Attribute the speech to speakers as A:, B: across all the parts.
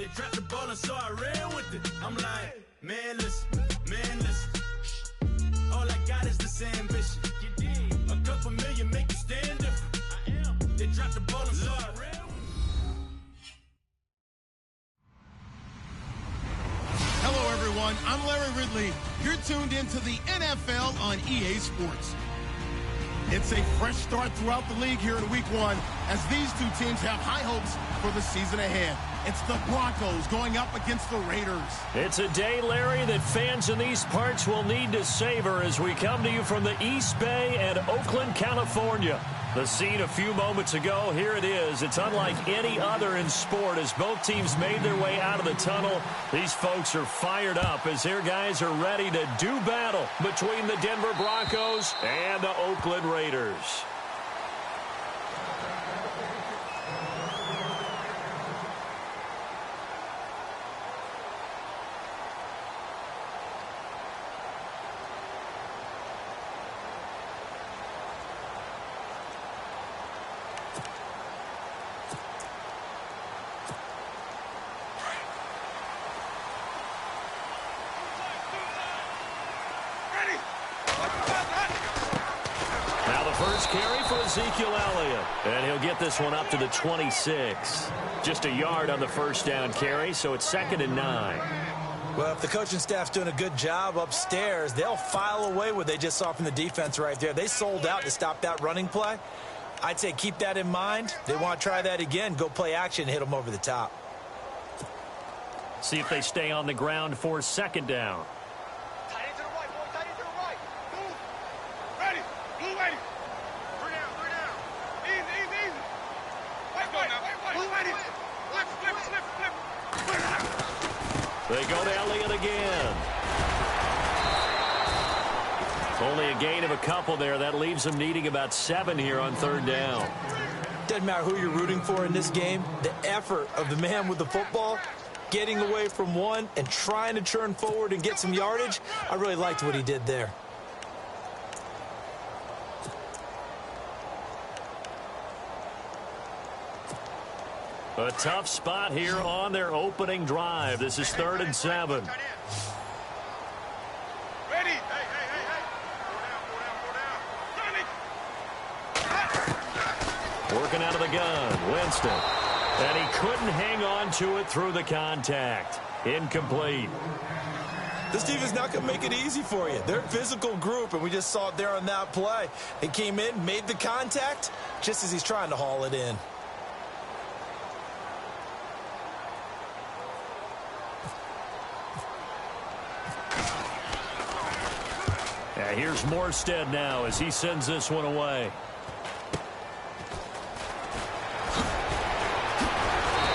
A: They dropped the ball and so I ran with it. I'm like, man, listen. All I got is this ambition. A couple million make you stand different. I am. They dropped the ball and so I ran with it.
B: Hello, everyone. I'm Larry Ridley. You're tuned into the NFL on EA Sports. It's a fresh start throughout the league here in Week 1 as these two teams have high hopes for the season ahead. It's the Broncos going up against the Raiders.
C: It's a day, Larry, that fans in these parts will need to savor as we come to you from the East Bay and Oakland, California. The scene a few moments ago, here it is. It's unlike any other in sport as both teams made their way out of the tunnel. These folks are fired up as their guys are ready to do battle between the Denver Broncos and the Oakland Raiders. Carry for Ezekiel Elliott, and he'll get this one up to the 26. Just a yard on the first down carry, so it's 2nd and 9.
D: Well, if the coaching staff's doing a good job upstairs, they'll file away what they just saw from the defense right there. They sold out to stop that running play. I'd say keep that in mind. They want to try that again. Go play action, hit them over the top.
C: See if they stay on the ground for 2nd down. They go to Elliott again. Only a gain of a couple there. That leaves them needing about 7 here on 3rd down.
D: Doesn't matter who you're rooting for in this game. The effort of the man with the football, getting away from one and trying to turn forward and get some yardage, I really liked what he did there.
C: A tough spot here on their opening drive. This is 3rd and 7.
E: Ready.
C: Working out of the gun, Winston. And he couldn't hang on to it through the contact. Incomplete.
D: This team is not going to make it easy for you. They're a physical group, and we just saw it there on that play. They came in, made the contact, just as he's trying to haul it in.
C: Here's Morstead now as he sends this one away.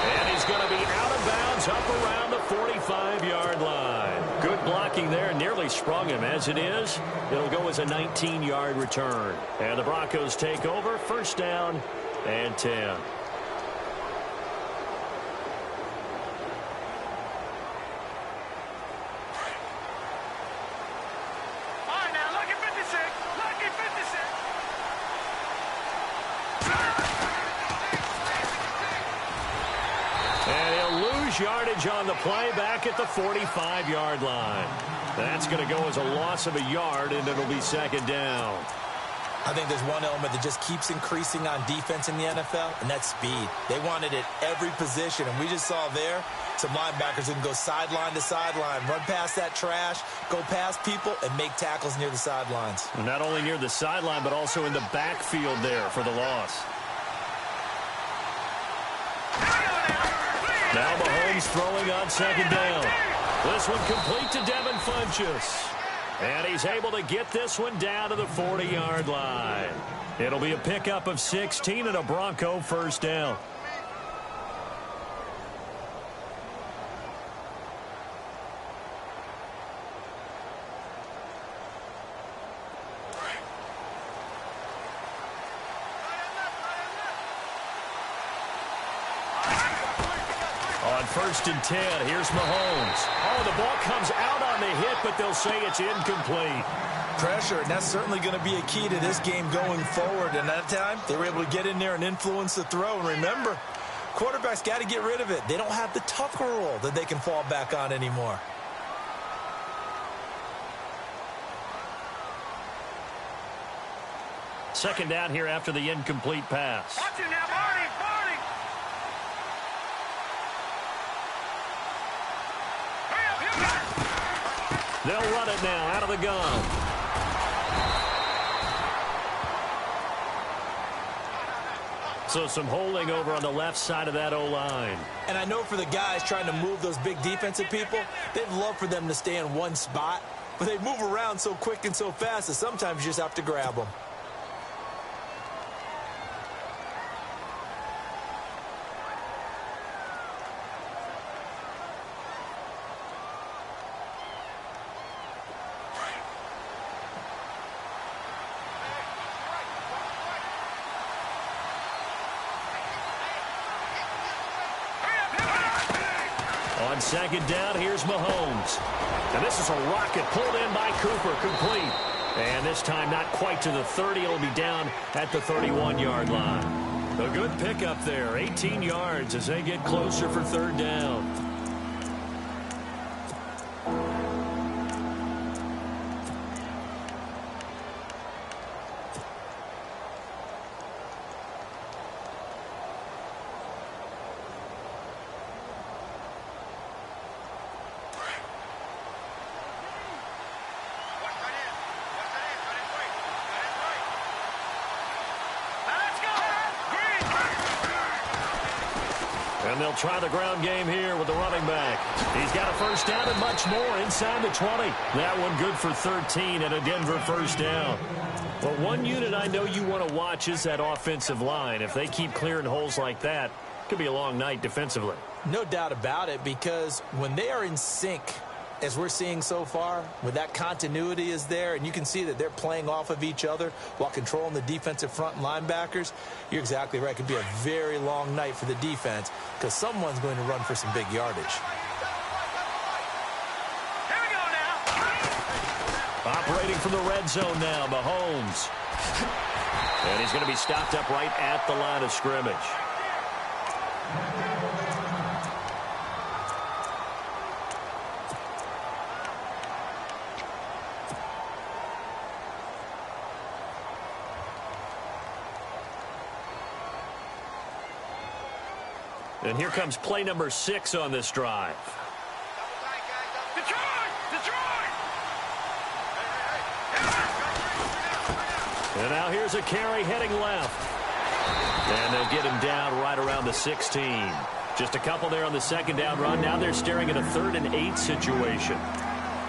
C: And he's going to be out of bounds up around the 45-yard line. Good blocking there, nearly sprung him. As it is, it'll go as a 19-yard return. And the Broncos take over, 1st down and 10. Yardage on the play back at the 45-yard line. That's going to go as a loss of a yard, and it'll be 2nd down.
D: I think there's one element that just keeps increasing on defense in the NFL, and that's speed. They want it at every position, and we just saw there some linebackers who can go sideline to sideline, run past that trash, go past people, and make tackles near the sidelines.
C: Not only near the sideline, but also in the backfield there for the loss. Now Mahomes throwing on 2nd down. This one complete to Devin Funchess. And he's able to get this one down to the 40-yard line. It'll be a pickup of 16 and a Bronco 1st down. On 1st and 10, here's Mahomes. Oh, the ball comes out on the hit, but they'll say it's incomplete.
D: Pressure, and that's certainly going to be a key to this game going forward. And that time, they were able to get in there and influence the throw. And remember, quarterbacks got to get rid of it. They don't have the Tucker rule that they can fall back on anymore.
C: Second down here after the incomplete pass.
A: Watch it now, Barney.
C: They'll run it now out of the gun. So some holding over on the left side of that O-line.
D: And I know for the guys trying to move those big defensive people, they'd love for them to stay in one spot, but they move around so quick and so fast that sometimes you just have to grab them.
C: On second down, here's Mahomes. And this is a rocket pulled in by Cooper, complete. And this time not quite to the 30. It'll be down at the 31-yard line. A good pickup there, 18 yards as they get closer for third down. And they'll try the ground game here with the running back. He's got a first down and much more inside the 20. That one good for 13 and a Denver first down. But one unit I know you want to watch is that offensive line. If they keep clearing holes like that, it could be a long night defensively.
D: No doubt about it, because when they are in sync, as we're seeing so far, when that continuity is there and you can see that they're playing off of each other while controlling the defensive front and linebackers, you're exactly right. It could be a very long night for the defense because someone's going to run for some big yardage.
A: Here we go now.
C: Operating from the red zone now, Mahomes. And he's going to be stopped up right at the line of scrimmage. And here comes play number 6 on this drive. And now here's a carry heading left. And they'll get him down right around the 16. Just a couple there on the second down run. Now they're staring at a 3rd and 8 situation.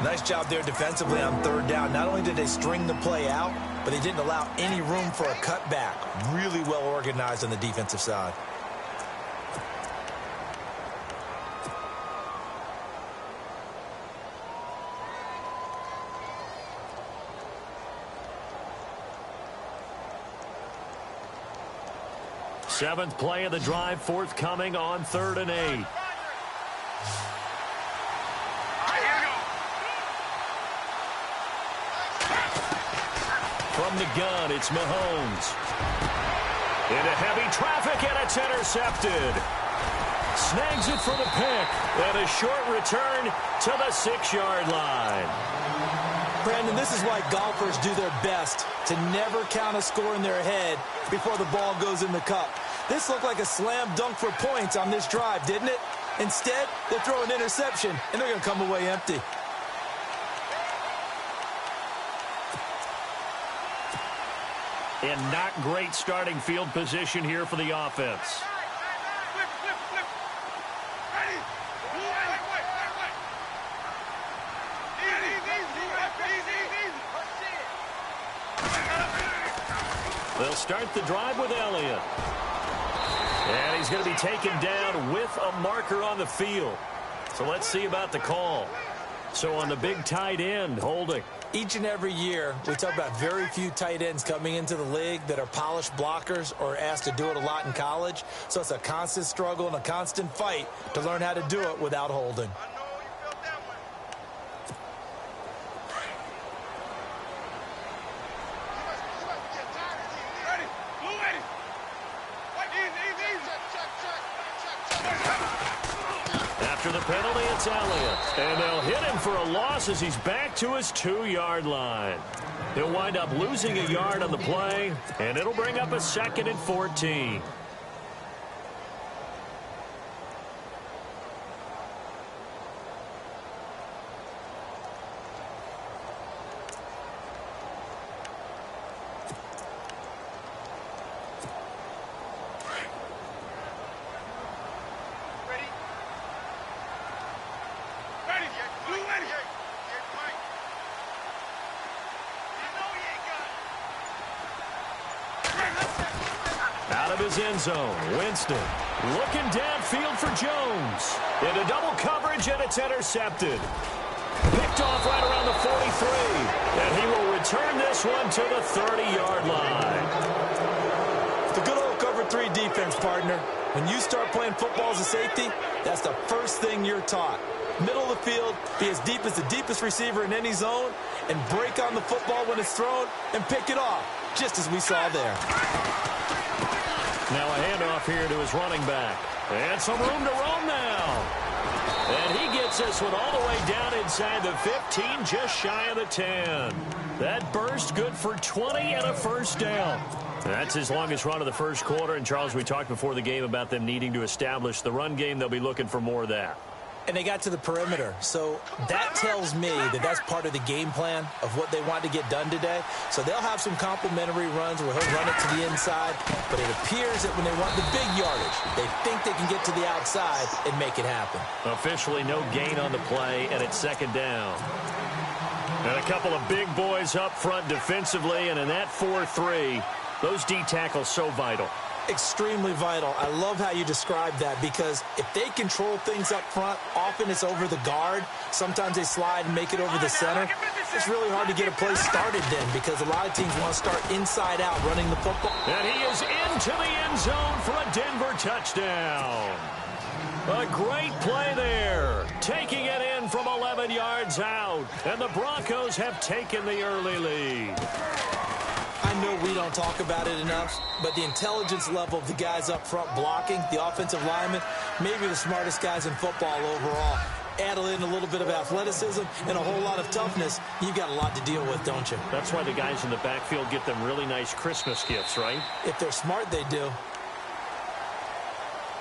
D: Nice job there defensively on third down. Not only did they string the play out, but they didn't allow any room for a cutback. Really well organized on the defensive side.
C: Seventh play of the drive forthcoming on 3rd and 8. From the gun, it's Mahomes. Into heavy traffic, and it's intercepted. Snags it for the pick, and a short return to the 6-yard line.
D: Brandon, this is why golfers do their best to never count a score in their head before the ball goes in the cup. This looked like a slam dunk for points on this drive, didn't it? Instead, they throw an interception, and they're going to come away empty.
C: And not great starting field position here for the offense. They'll start the drive with Elliott. And he's going to be taken down with a marker on the field. So let's see about the call. So on the big tight end, holding.
D: Each and every year, we talk about very few tight ends coming into the league that are polished blockers or asked to do it a lot in college. So it's a constant struggle and a constant fight to learn how to do it without holding.
C: After the penalty, it's Elliott. And they'll hit him for a loss as he's back to his 2-yard line. He'll wind up losing a yard on the play, and it'll bring up a 2nd and 14. Out of his end zone, Winston looking downfield for Jones. Into double coverage, and it's intercepted. Picked off right around the 43. And he will return this one to the 30-yard line.
D: The good old cover 3 defense, partner. When you start playing football as a safety, that's the first thing you're taught. Middle of the field, be as deep as the deepest receiver in any zone, and break on the football when it's thrown and pick it off, just as we saw there.
C: Now a handoff here to his running back. And some room to roam now. And he gets this one all the way down inside the 15, just shy of the 10. That burst good for 20 and a first down. That's his longest run of the first quarter. And, Charles, we talked before the game about them needing to establish the run game. They'll be looking for more of that.
D: And they got to the perimeter. So that tells me that that's part of the game plan of what they want to get done today. So they'll have some complementary runs where he'll run it to the inside. But it appears that when they want the big yardage, they think they can get to the outside and make it happen.
C: Officially no gain on the play, and it's 2nd down. And a couple of big boys up front defensively, and in that 4-3, those D tackles so vital.
D: Extremely vital. I love how you described that, because if they control things up front, often it's over the guard. Sometimes they slide and make it over the center. It's really hard to get a play started then, because a lot of teams want to start inside out running the football.
C: And he is into the end zone for a Denver touchdown. A great play there. Taking it in from 11 yards out. And the Broncos have taken the early lead.
D: I know we don't talk about it enough, but the intelligence level of the guys up front blocking, the offensive linemen, maybe the smartest guys in football overall. Add in a little bit of athleticism and a whole lot of toughness, you've got a lot to deal with, don't you?
C: That's why the guys in the backfield get them really nice Christmas gifts, right?
D: If they're smart, they do.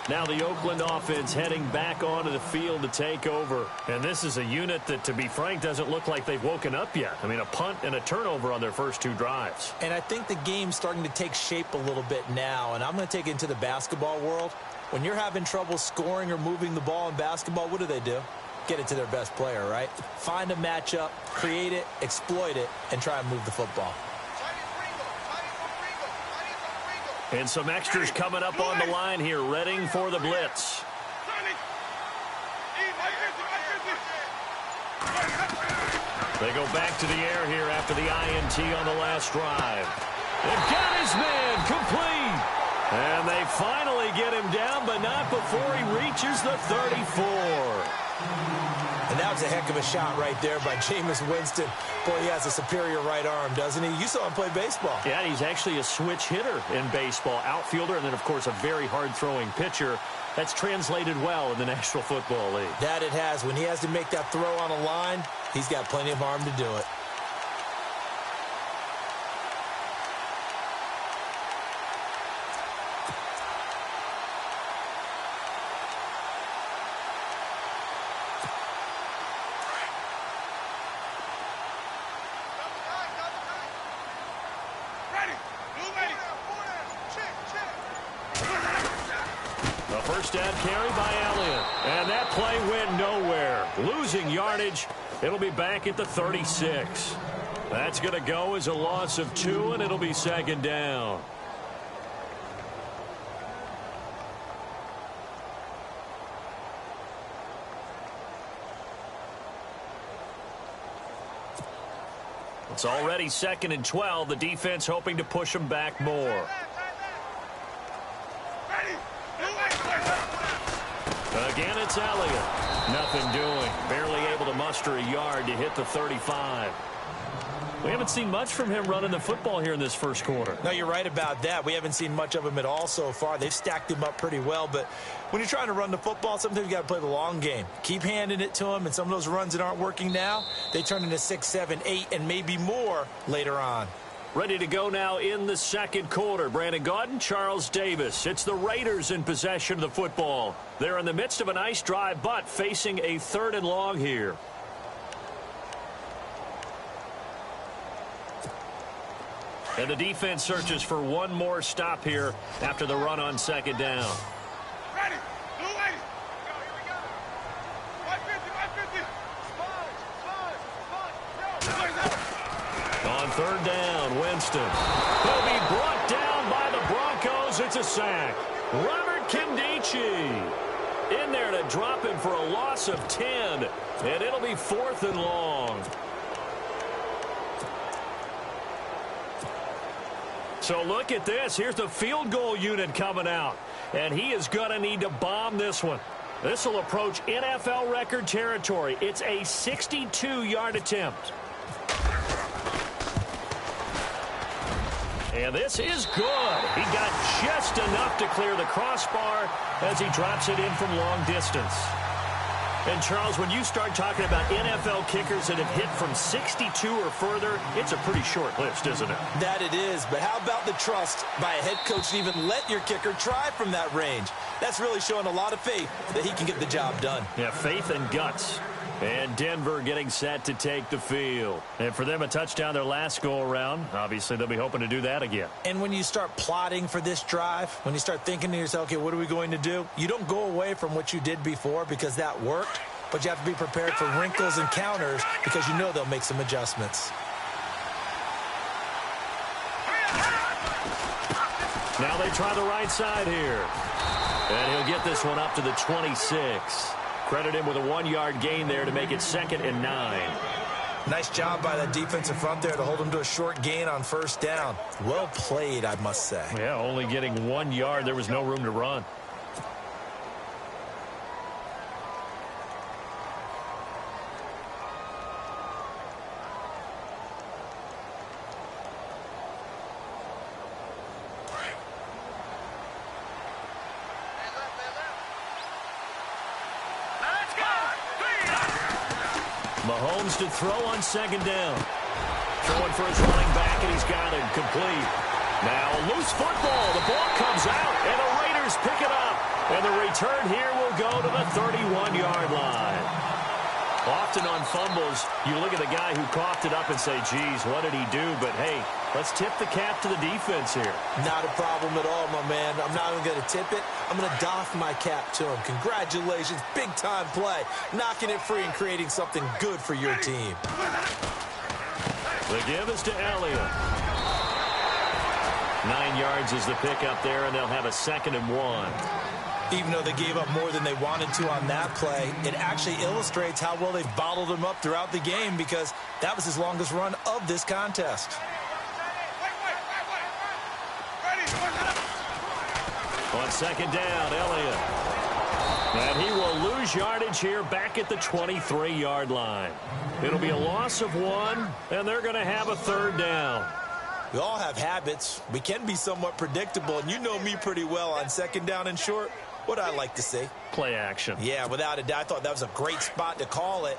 C: Now the Oakland offense heading back onto the field to take over. And this is a unit that, to be frank, doesn't look like they've woken up yet. I mean, a punt and a turnover on their first 2 drives.
D: And I think the game's starting to take shape a little bit now. And I'm going to take it into the basketball world. When you're having trouble scoring or moving the ball in basketball, what do? Get it to their best player, right? Find a matchup, create it, exploit it, and try and move the football.
C: And some extras coming up on the line here, readying for the blitz. They go back to the air here after the INT on the last drive. They've got his man complete. And they finally get him down, but not before he reaches the 34.
D: And that was a heck of a shot right there by Jameis Winston. Boy, he has a superior right arm, doesn't he? You saw him play baseball.
C: Yeah, he's actually a switch hitter in baseball. Outfielder, and then, of course, a very hard-throwing pitcher. That's translated well in the National Football League.
D: That it has. When he has to make that throw on a line, he's got plenty of arm to do it.
C: First down carry by Elliott. And that play went nowhere. Losing yardage. It'll be back at the 36. That's going to go as a loss of 2, and it'll be 2nd down. It's already 2nd and 12. The defense hoping to push them back more. Again, it's Elliott. Nothing doing. Barely able to muster a yard to hit the 35. We haven't seen much from him running the football here in this first quarter.
D: No, you're right about that. We haven't seen much of him at all so far. They've stacked him up pretty well, but when you're trying to run the football, sometimes you got to play the long game. Keep handing it to him, and some of those runs that aren't working now, they turn into 6, 7, 8, and maybe more later on.
C: Ready to go now in the second quarter. Brandon Gaudin, Charles Davis. It's the Raiders in possession of the football. They're in the midst of a nice drive, but facing a 3rd and long here. And the defense searches for one more stop here after the run on 2nd down.
A: Ready. Blue lady. Here we go. 550.
C: On 3rd down, Winston. He'll be brought down by the Broncos. It's a sack. Robert Kimdichie in there to drop him for a loss of 10. And it'll be 4th and long. So look at this. Here's the field goal unit coming out. And he is going to need to bomb this one. This will approach NFL record territory. It's a 62-yard attempt. And this is good. He got just enough to clear the crossbar as he drops it in from long distance. And, Charles, when you start talking about NFL kickers that have hit from 62 or further, it's a pretty short list, isn't it?
D: That it is, but how about the trust by a head coach to even let your kicker try from that range? That's really showing a lot of faith that he can get the job done.
C: Yeah, faith and guts. And Denver getting set to take the field. And for them, a touchdown their last go-around. Obviously, they'll be hoping to do that again.
D: And when you start plotting for this drive, when you start thinking to yourself, okay, what are we going to do? You don't go away from what you did before because that worked, but you have to be prepared for wrinkles and counters because you know they'll make some adjustments.
C: Now they try the right side here. And he'll get this one up to the 26. Credit him with a 1-yard gain there to make it 2nd and 9.
D: Nice job by that defensive front there to hold him to a short gain on 1st down. Well played, I must say.
C: Yeah, only getting 1 yard. There was no room to run. Mahomes to throw on 2nd down. Throwing for his running back, and he's got it complete. Now loose football. The ball comes out, and the Raiders pick it up. And the return here will go to the 31-yard line. Often on fumbles, you look at the guy who coughed it up and say, geez, what did he do? But, hey, let's tip the cap to the defense here.
D: Not a problem at all, my man. I'm not even going to tip it. I'm going to doff my cap to him. Congratulations. Big-time play. Knocking it free and creating something good for your team.
C: The give is to Elliott. 9 yards is the pickup there, and they'll have a 2nd and 1.
D: Even though they gave up more than they wanted to on that play, it actually illustrates how well they've bottled him up throughout the game because that was his longest run of this contest.
C: On 2nd down, Elliott. And he will lose yardage here back at the 23-yard line. It'll be a loss of 1, and they're going to have a 3rd down.
D: We all have habits. We can be somewhat predictable, and you know me pretty well on 2nd down and short. What I like to see.
C: Play action.
D: Yeah, without a doubt. I thought that was a great spot to call it.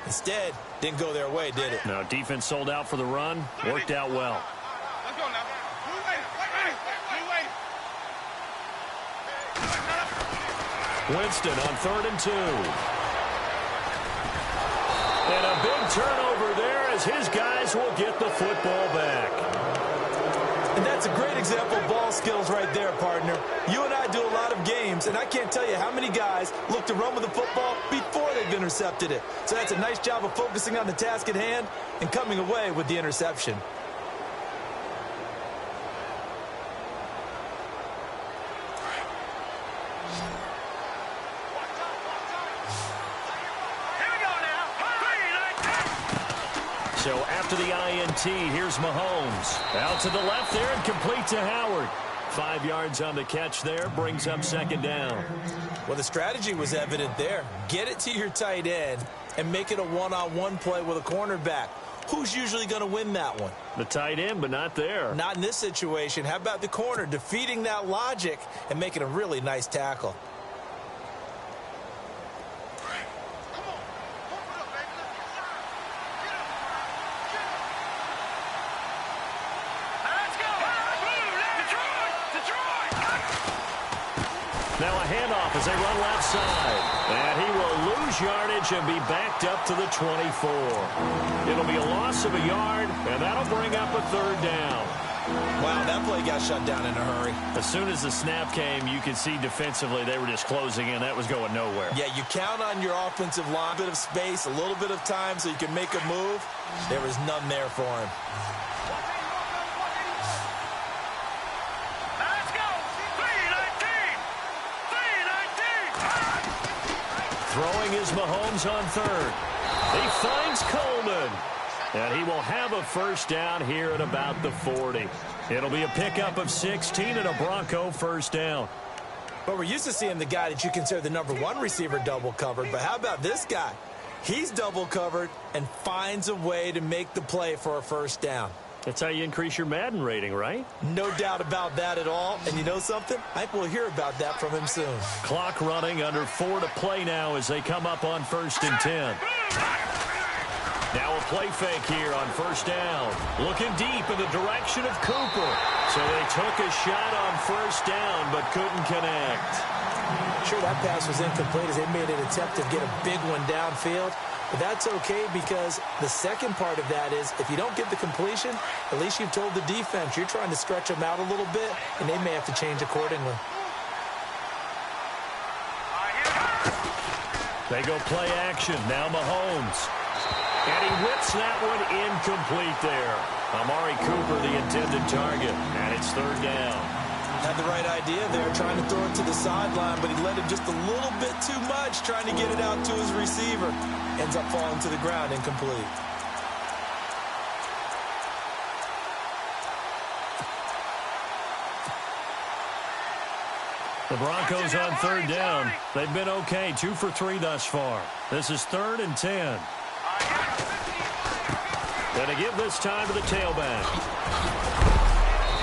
D: Instead, didn't go their way, did it?
C: No, defense sold out for the run. Worked out well.
A: Let's go now.
C: Winston on 3rd and 2. And a big turnover there as his guys will get the football back.
D: And that's a great example of ball skills right there, partner. You and I do a lot of games, and I can't tell you how many guys look to run with the football before they've intercepted it. So that's a nice job of focusing on the task at hand and coming away with the interception.
C: So after the INT, here's Mahomes. Out to the left there and complete to Howard. 5 yards on the catch there, brings up 2nd down.
D: Well, the strategy was evident there. Get it to your tight end and make it a one-on-one play with a cornerback. who's usually going to win that one?
C: The tight end, but not there.
D: Not in this situation. How about the corner defeating that logic and making a really nice tackle?
C: Now a handoff as they run left side. And he will lose yardage and be backed up to the 24. It'll be a loss of a yard, and that'll bring up a third down.
D: Wow, that play got shut down in a hurry.
C: As soon as the snap came, you could see defensively they were just closing in. That was going nowhere.
D: Yeah, you count on your offensive line, a bit of space, a little bit of time so you can make a move. There was none there for him.
C: Throwing is Mahomes on third. He finds Coleman. And he will have a first down here at about the 40. It'll be a pickup of 16 and a Bronco first down.
D: But we're used to seeing the guy that you consider the #1 receiver double covered. But how about this guy? He's double covered and finds a way to make the play for a first down.
C: That's how you increase your Madden rating, right?
D: No doubt about that at all. And you know something? I think we'll hear about that from him soon.
C: Clock running, under 4 to play now as they come up on 1st and 10. Now a play fake here on first down. Looking deep in the direction of Cooper. So they took a shot on first down but couldn't connect.
D: Sure, that pass was incomplete as they made an attempt to get a big one downfield. But that's okay because the second part of that is if you don't get the completion, at least you've told the defense you're trying to stretch them out a little bit, and they may have to change accordingly.
C: They go play action. Now Mahomes. And he whips that one incomplete there. Amari Cooper, the intended target, and it's third down.
D: Had the right idea there, trying to throw it to the sideline, but he let him just a little bit too much, trying to get it out to his receiver. Ends up falling to the ground, incomplete.
C: The Broncos on third down. They've been okay, 2 for 3 thus far. This is 3rd and 10. Going to give this time to the tailback.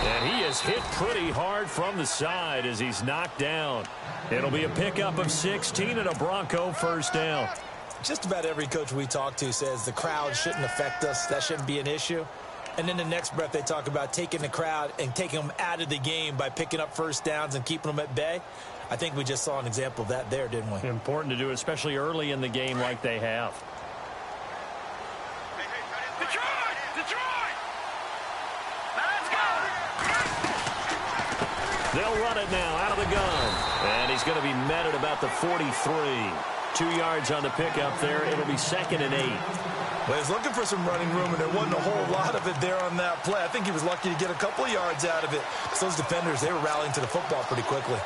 C: And he is hit pretty hard from the side as he's knocked down. It'll be a pickup of 16 and a Bronco first down.
D: Just about every coach we talk to says the crowd shouldn't affect us. That shouldn't be an issue. And then the next breath they talk about taking the crowd and taking them out of the game by picking up first downs and keeping them at bay. I think we just saw an example of that there, didn't we?
C: Important to do, especially early in the game like they have. They'll run it now out of the gun. And he's going to be met at about the 43. 2 yards on the pickup there. It'll be 2nd and 8.
D: Well, he's looking for some running room, and there wasn't a whole lot of it there on that play. I think he was lucky to get a couple of yards out of it. Because those defenders, they were rallying to the football pretty quickly.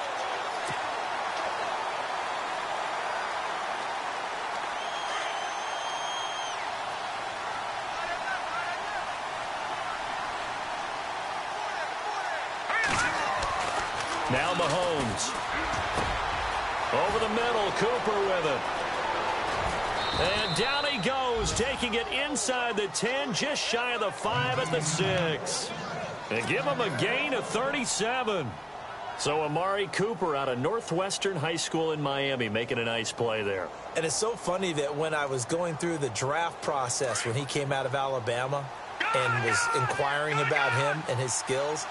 C: Now Mahomes. Over the middle, Cooper with it. And down he goes, taking it inside the 10, just shy of the 5 at the 6. And give him a gain of 37. So Amari Cooper out of Northwestern High School in Miami making a nice play there.
D: And it's so funny that when I was going through the draft process when he came out of Alabama and was inquiring about him and his skills,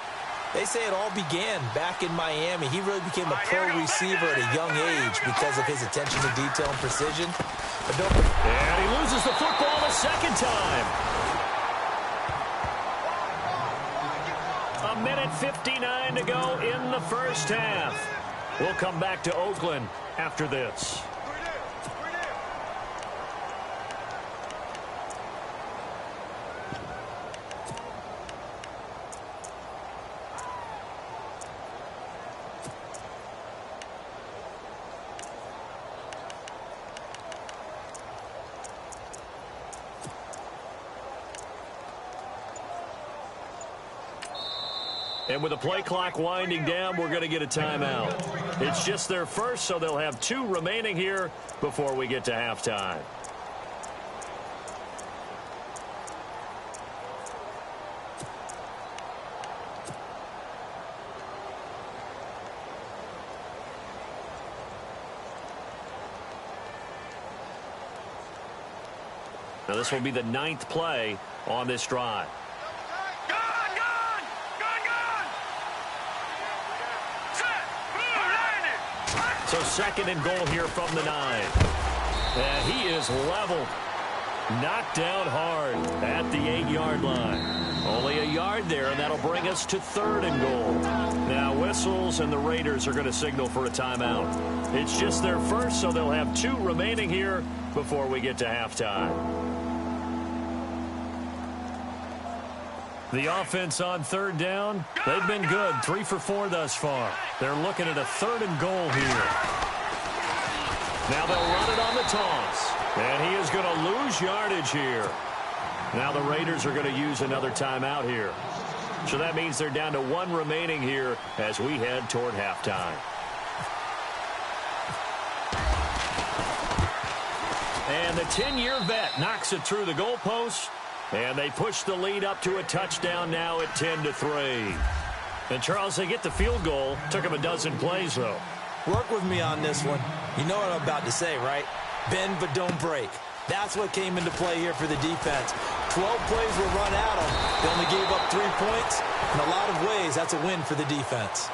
D: they say it all began back in Miami. He really became a pro receiver at a young age because of his attention to detail and precision.
C: And he loses the football the second time. 1:59 to go in the first half. We'll come back to Oakland after this. And with the play clock winding down, we're going to get a timeout. It's just their first, so they'll have 2 remaining here before we get to halftime. Now, this will be the 9th play on this drive. So 2nd and goal here from the 9. And he is leveled. Knocked down hard at the 8-yard line. Only a yard there, and that'll bring us to 3rd and goal. Now whistles, and the Raiders are going to signal for a timeout. It's just their first, so they'll have 2 remaining here before we get to halftime. The offense on 3rd down, they've been good. 3 for 4 thus far. They're looking at a 3rd and goal here. Now they'll run it on the toss. And he is going to lose yardage here. Now the Raiders are going to use another timeout here. So that means they're down to 1 remaining here as we head toward halftime. And the 10-year vet knocks it through the goalpost. And they push the lead up to a touchdown now at 10-3. And, Charles, they get the field goal. Took them a dozen plays, though.
D: Work with me on this one. You know what I'm about to say, right? Bend but don't break. That's what came into play here for the defense. 12 plays were run at them. They only gave up 3 points. In a lot of ways, that's a win for the defense.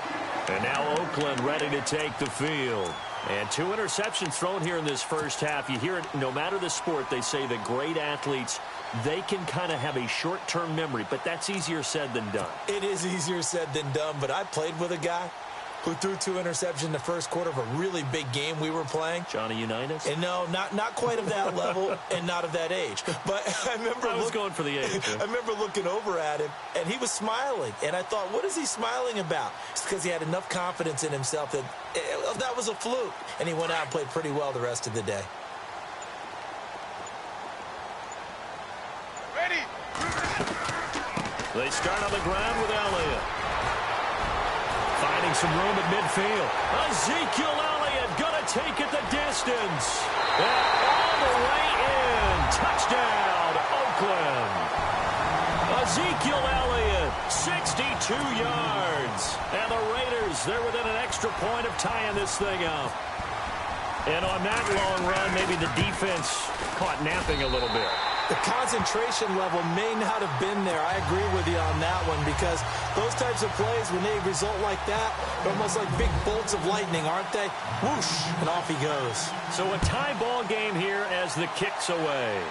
C: And now Oakland ready to take the field. And 2 interceptions thrown here in this first half. You hear it, no matter the sport, they say that great athletes, they can kind of have a short-term memory, but that's easier said than done.
D: It is easier said than done, but I played with a guy who threw 2 interceptions in the first quarter of a really big game we were playing.
C: Johnny Unitas?
D: And no, not quite of that level and not of that age. But I remember
C: I was going for the age. Yeah.
D: I remember looking over at him, and he was smiling. And I thought, what is he smiling about? It's because he had enough confidence in himself that that was a fluke. And he went out and played pretty well the rest of the day.
A: Ready.
C: They start on the ground with Elliott. Finding some room at midfield. Ezekiel Elliott gonna take it the distance. And all the way in. Touchdown, Oakland. Ezekiel Elliott, 62 yards. And the Raiders, they're within an extra point of tying this thing up. And on that long run, maybe the defense caught napping a little bit.
D: The concentration level may not have been there. I agree with you on that one because those types of plays, when they result like that, they're almost like big bolts of lightning, aren't they? Whoosh, and off he goes.
C: So a tie ball game here as the kick's away.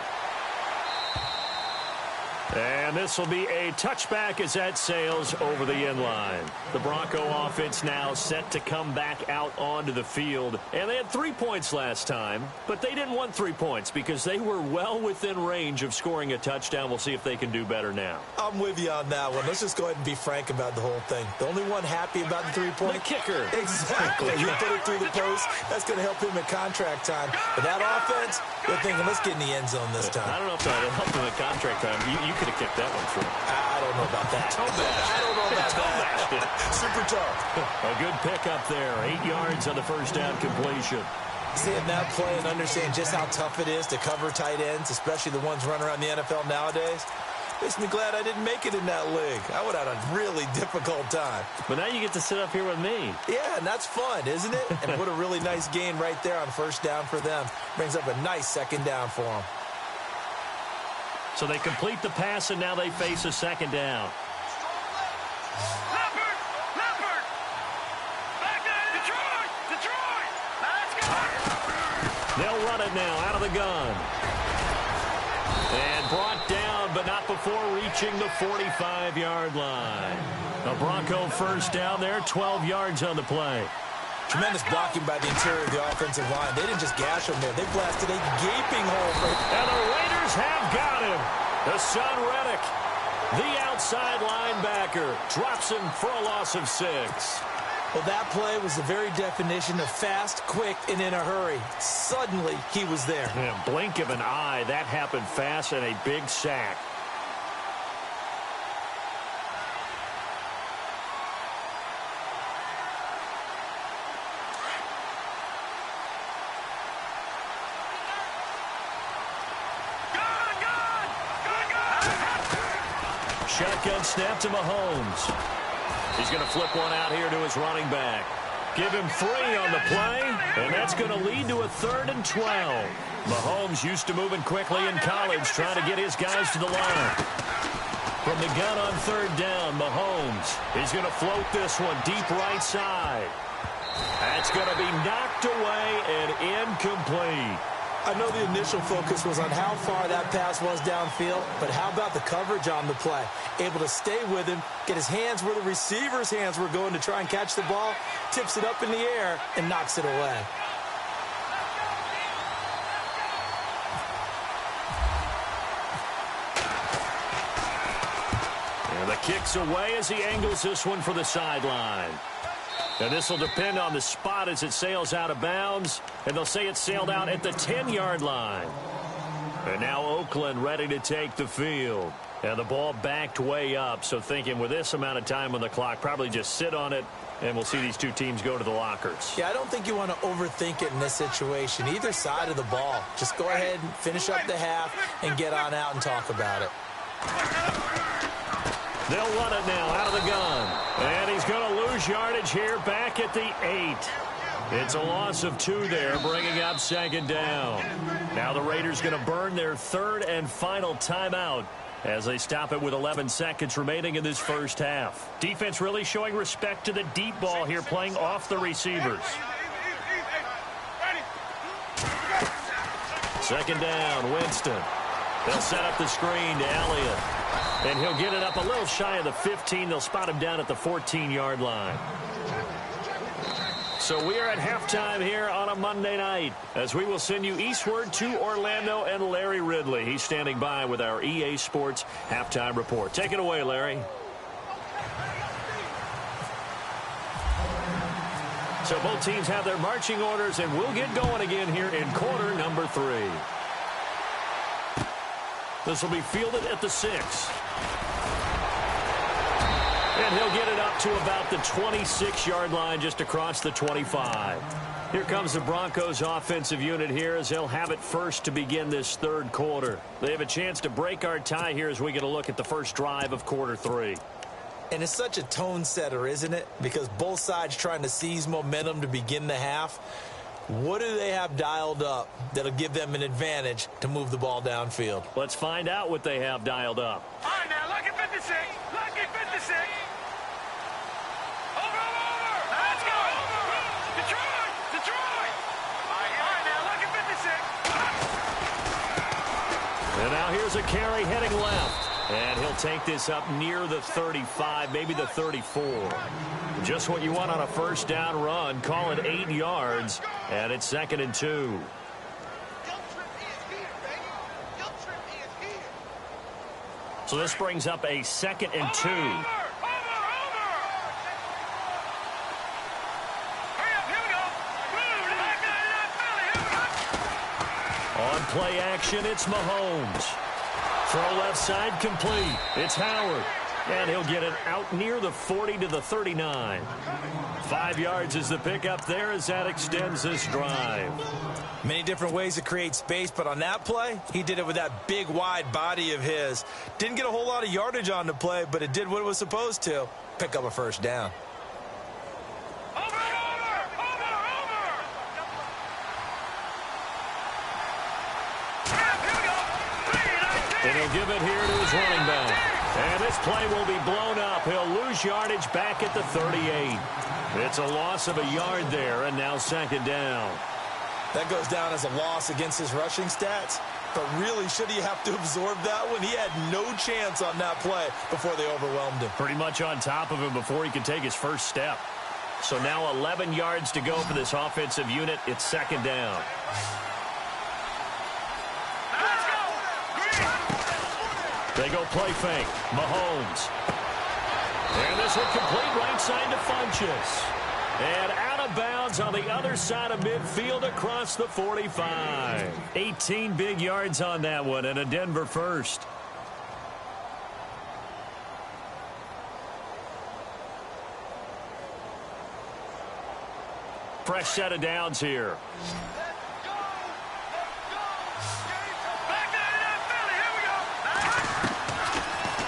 C: And this will be a touchback as that sails over the end line. The Bronco offense now set to come back out onto the field. And they had 3 points last time, but they didn't want 3 points because they were well within range of scoring a touchdown. We'll see if they can do better now.
D: I'm with you on that one. Let's just go ahead and be frank about the whole thing. The only one happy about the 3-point?
C: The kicker.
D: Exactly. You put it through the post. That's going to help him at contract time. But that offense, they're thinking, let's get in the end zone this time.
C: I don't know if that would help him at contract time. You could have kicked that one through.
D: I don't know about that.
C: Toe bash.
D: I don't know about that. Super tough.
C: A good pickup there. 8 yards on the first down completion.
D: Seeing that play and understand just how tough it is to cover tight ends, especially the ones running around the NFL nowadays, makes me glad I didn't make it in that league. I would have had a really difficult time.
C: But now you get to sit up here with me.
D: Yeah, and that's fun, isn't it? And what a really nice gain right there on first down for them. Brings up a nice second down for them.
C: So they complete the pass, and now they face a second down.
A: Leopard! Back there, Detroit! Let's go!
C: They'll run it now out of the gun. And brought down, but not before reaching the 45-yard line. A Bronco first down there, 12 yards on the play.
D: Tremendous blocking by the interior of the offensive line. They didn't just gash him there. They blasted a gaping hole.
C: And the Raiders have got him. The son Reddick, the outside linebacker, drops him for a loss of 6.
D: Well, that play was the very definition of fast, quick, and in a hurry. Suddenly, he was there.
C: Yeah, blink of an eye, that happened fast, and a big sack. Shotgun snap to Mahomes. He's going to flip one out here to his running back. Give him 3 on the play, and then That's going to lead to a 3rd and 12. Mahomes used to moving quickly in college, trying to get his guys to the line. From the gun on 3rd down, Mahomes. He's going to float this one deep right side. That's going to be knocked away and incomplete.
D: I know the initial focus was on how far that pass was downfield, but how about the coverage on the play? Able to stay with him, get his hands where the receiver's hands were going to try and catch the ball, tips it up in the air, and knocks it away.
C: And the kick's away as he angles this one for the sideline. And this will depend on the spot as it sails out of bounds. And they'll say it sailed out at the 10-yard line. And now Oakland ready to take the field. And the ball backed way up. So thinking with this amount of time on the clock, probably just sit on it. And we'll see these two teams go to the lockers.
D: Yeah, I don't think you want to overthink it in this situation. Either side of the ball. Just go ahead and finish up the half and get on out and talk about it.
C: They'll run it now out of the gun. And he's going to lose yardage here back at the 8. It's a loss of 2 there, bringing up 2nd down. Now the Raiders going to burn their 3rd and final timeout as they stop it with 11 seconds remaining in this first half. Defense really showing respect to the deep ball here, playing off the receivers. 2nd down, Winston. They'll set up the screen to Elliott. And he'll get it up a little shy of the 15. They'll spot him down at the 14-yard line. So we are at halftime here on a Monday night as we will send you eastward to Orlando and Larry Ridley. He's standing by with our EA Sports halftime report. Take it away, Larry. So both teams have their marching orders, and we'll get going again here in quarter number 3. This will be fielded at the 6. And he'll get it up to about the 26-yard line, just across the 25. Here comes the Broncos offensive unit here as they'll have it first to begin this 3rd quarter. They have a chance to break our tie here as we get a look at the first drive of quarter 3.
D: And it's such a tone setter, isn't it? Because both sides trying to seize momentum to begin the half. What do they have dialed up that'll give them an advantage to move the ball downfield?
C: Let's find out what they have dialed up.
A: All right, now, lucky 56. Lucky 56. Over. Let's go. Detroit. All right, now, lucky 56.
C: And now here's a carry heading left. And he'll take this up near the 35, maybe the 34. Just what you want on a first down run. Call it 8 yards. And it's 2nd and 2. So this brings up a 2nd and 2. On play action, it's Mahomes. Throw left side complete. It's Howard. And he'll get it out near the 40 to the 39. 5 yards is the pickup there as that extends this drive.
D: Many different ways to create space, but on that play, he did it with that big, wide body of his. Didn't get a whole lot of yardage on the play, but it did what it was supposed to. Pick up a first down.
C: And he'll give it here to his running back. And this play will be blown up. He'll lose yardage back at the 38. It's a loss of a yard there, and now 2nd down.
D: That goes down as a loss against his rushing stats. But really, should he have to absorb that one? He had no chance on that play before they overwhelmed him.
C: Pretty much on top of him before he could take his first step. So now 11 yards to go for this offensive unit. It's 2nd down. They go play fake. Mahomes. And this one complete right side to Funchess. And out of bounds on the other side of midfield across the 45. 18 big yards on that one and a Denver first. Fresh set of downs here.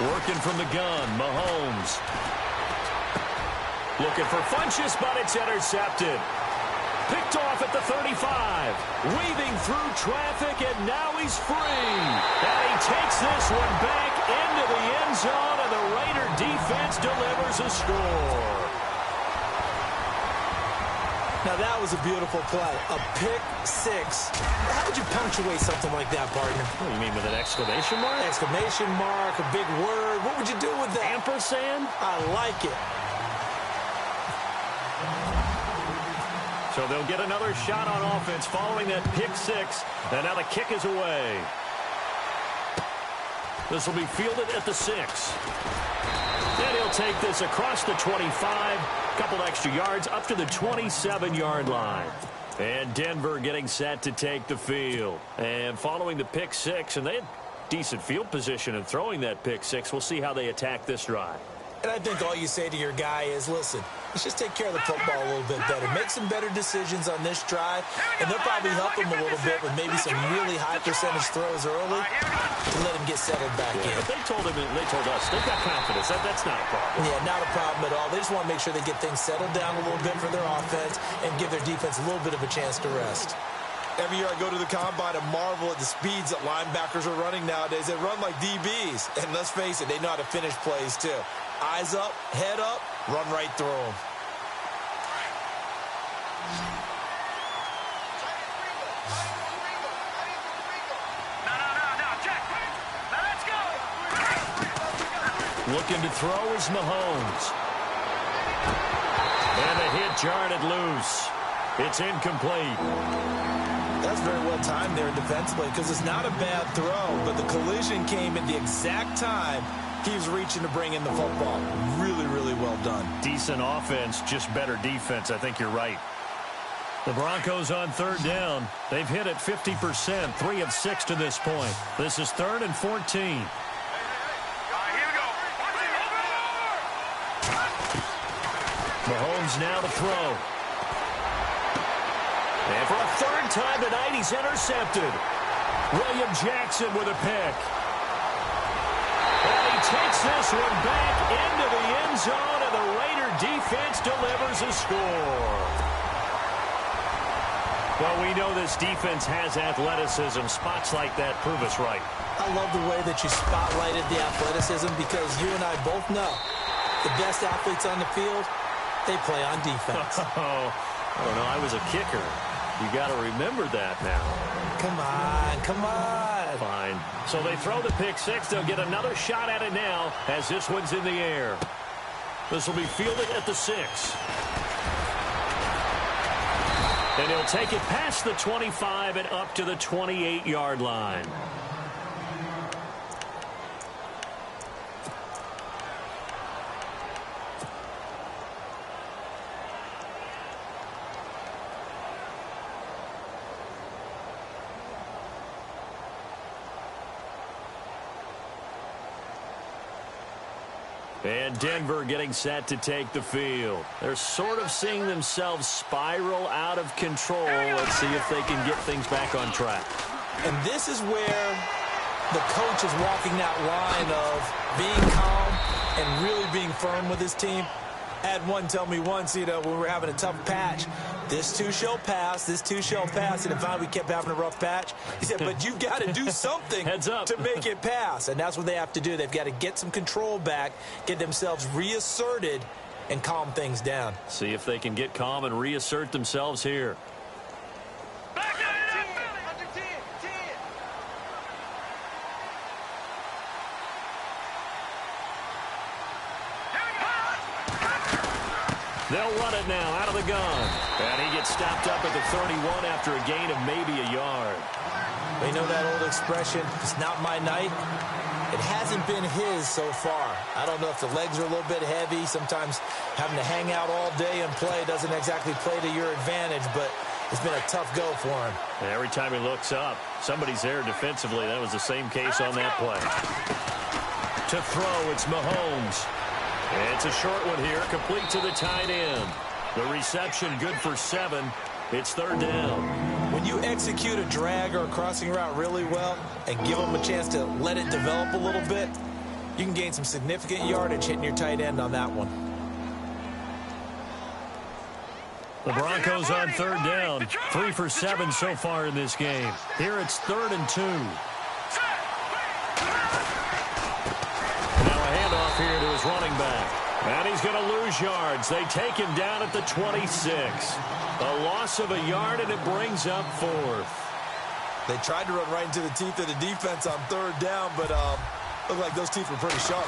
C: Working from the gun, Mahomes. Looking for Funchess, but it's intercepted. Picked off at the 35. Weaving through traffic, and now he's free. And he takes this one back into the end zone, and the Raider defense delivers a score.
D: Now, that was a beautiful play. A pick six. How would you punctuate something like that, partner?
C: What do you mean, with an exclamation mark?
D: Exclamation mark, a big word. What would you do with that?
C: Ampersand?
D: I like it.
C: So they'll get another shot on offense following that pick six. And now the kick is away. This will be fielded at the 6. And he'll take this across the 25. Couple extra yards up to the 27-yard line. And Denver getting set to take the field. And following the pick six, and they had decent field position in throwing that pick six. We'll see how they attack this drive.
D: And I think all you say to your guy is, listen, let's just take care of the football a little bit better. Make some better decisions on this drive, and they'll probably help him a little bit with maybe some really high percentage throws early to let him get settled back in.
C: But they told us they've got confidence. That's not a problem.
D: Yeah, not a problem at all. They just want to make sure they get things settled down a little bit for their offense and give their defense a little bit of a chance to rest.
E: Every year I go to the combine and marvel at the speeds that linebackers are running nowadays. They run like DBs. And let's face it, they know how to finish plays too. Eyes up, head up, run right through them.
C: Looking to throw is Mahomes. And the hit jarred it loose. It's incomplete.
D: That's very well timed there defensively because it's not a bad throw, but the collision came at the exact time he was reaching to bring in the football. Really, really well done.
C: Decent offense, just better defense. I think you're right. The Broncos on third down. They've hit it 50%, 3 of 6 to this point. This is 3rd and 14. Mahomes now to throw. And for a third time tonight, he's intercepted. William Jackson with a pick. And he takes this one back into the end zone, and the Raider defense delivers a score. Well, we know this defense has athleticism. Spots like that prove us right.
D: I love the way that you spotlighted the athleticism because you and I both know the best athletes on the field, they play on defense.
C: Oh, I don't know. I was a kicker. You got to remember that now.
D: Come on, come on.
C: Fine. So they throw the pick six. They'll get another shot at it now as this one's in the air. This will be fielded at the 6. And he'll take it past the 25 and up to the 28-yard line. And Denver getting set to take the field. They're sort of seeing themselves spiral out of control. Let's see if they can get things back on track.
D: And this is where the coach is walking that line of being calm and really being firm with his team. I had one tell me once, when we were having a tough patch, this too shall pass, this too shall pass. And finally we kept having a rough patch. He said, but you've got to do something
C: Heads up.
D: to make it pass. And that's what they have to do. They've got to get some control back, get themselves reasserted, and calm things down.
C: See if they can get calm and reassert themselves here. They'll run it now out of the gun. And he gets stopped up at the 31 after a gain of maybe a yard.
D: You know that old expression, it's not my night? It hasn't been his so far. I don't know if the legs are a little bit heavy. Sometimes having to hang out all day and play doesn't exactly play to your advantage, but it's been a tough go for him.
C: And every time he looks up, somebody's there defensively. That was the same case on that play. To throw, it's Mahomes. And it's a short one here, complete to the tight end. The reception good for 7. It's third down.
D: When you execute a drag or a crossing route really well and give them a chance to let it develop a little bit, you can gain some significant yardage hitting your tight end on that one.
C: The Broncos on third down. 3 for 7 so far in this game. Here it's 3rd and 2. Now a handoff here to his running back. And he's going to lose yards. They take him down at the 26. A loss of a yard, and it brings up 4th.
E: They tried to run right into the teeth of the defense on 3rd down, but looked like those teeth were pretty sharp.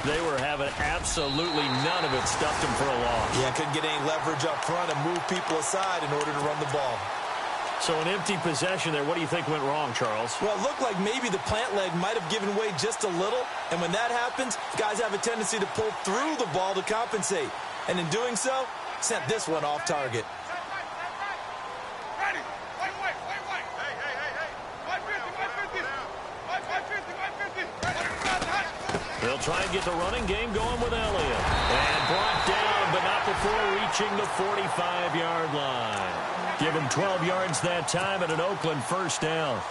C: They were having absolutely none of it. Stuffed him for a loss.
E: Yeah, couldn't get any leverage up front and move people aside in order to run the ball.
C: So an empty possession there. What do you think went wrong, Charles?
E: Well, it looked like maybe the plant leg might have given way just a little. And when that happens, guys have a tendency to pull through the ball to compensate. And in doing so, sent this one off target.
C: They'll try and get the running game going with Elliott. And brought down, but not before reaching the 45-yard line. Give him 12 yards that time and an Oakland first down.